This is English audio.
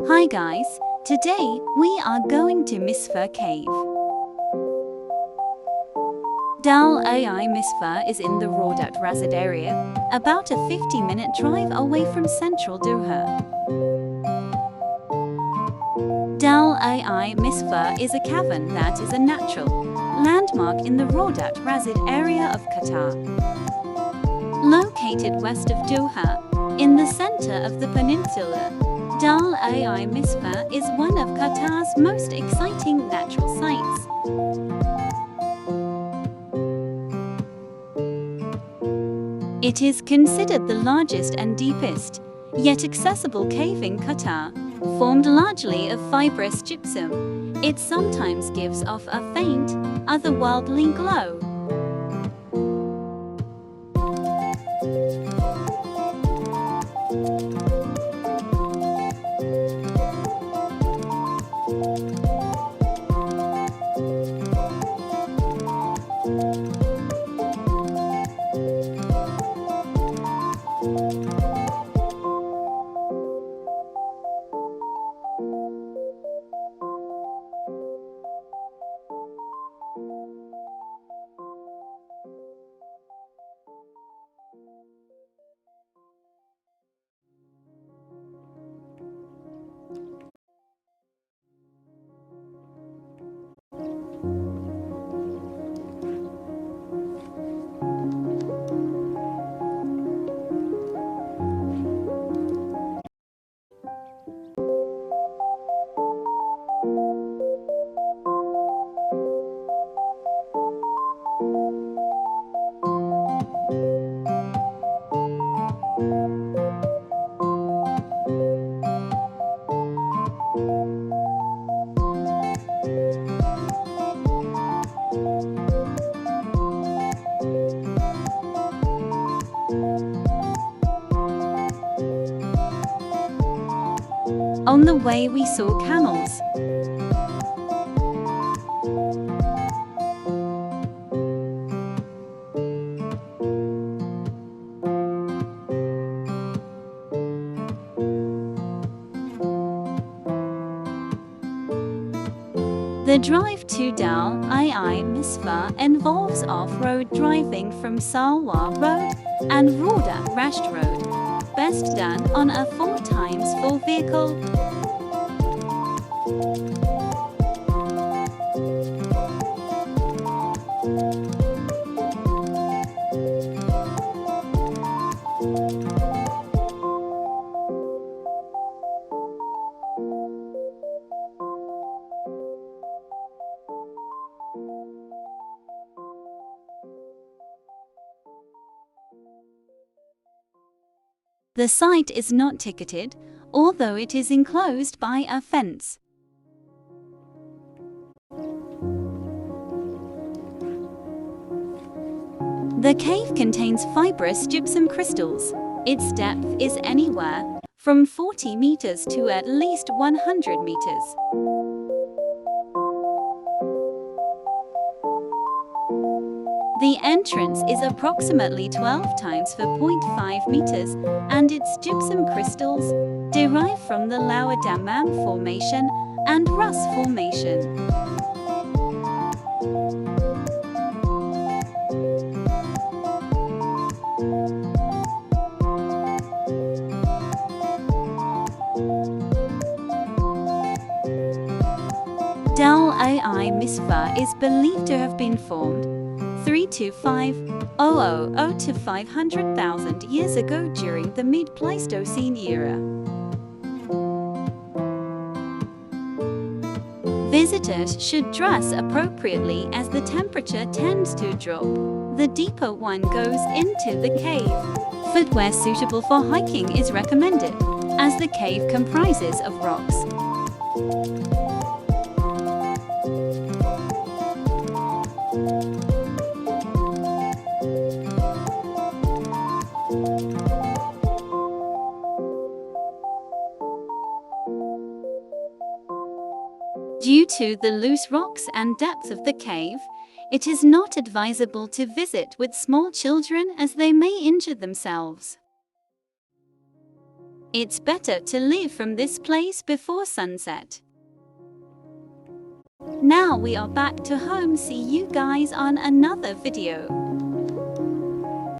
Hi guys, today we are going to Misfir Cave. Dahl Al Misfir is in the Raudat Razid area, about a 50-minute drive away from central Doha. Dahl Al Misfir is a cavern that is a natural landmark in the Raudat Razid area of Qatar. Located west of Doha, in the center of the peninsula, Dahl Al Misfir is one of Qatar's most exciting natural sites. It is considered the largest and deepest, yet accessible cave in Qatar, formed largely of fibrous gypsum. It sometimes gives off a faint, otherworldly glow. On the way we saw camels. The drive to Dahl Al Misfir involves off-road driving from Salwa Road and Raudat Rasht Road, best done on a 4x4 vehicle. The site is not ticketed, although it is enclosed by a fence. The cave contains fibrous gypsum crystals. Its depth is anywhere from 40 meters to at least 100 meters. The entrance is approximately 12 times 4.5 meters, and its gypsum crystals derive from the Lower Dammam Formation and Rus Formation. Dahl Al Misfir is believed to have been formed 325,000 to 500,000 years ago during the mid-Pleistocene era. Visitors should dress appropriately as the temperature tends to drop. The deeper one goes into the cave. Footwear suitable for hiking is recommended, as the cave comprises of rocks. Due to the loose rocks and depth of the cave, it is not advisable to visit with small children as they may injure themselves. It's better to leave from this place before sunset. Now we are back to home. See you guys on another video.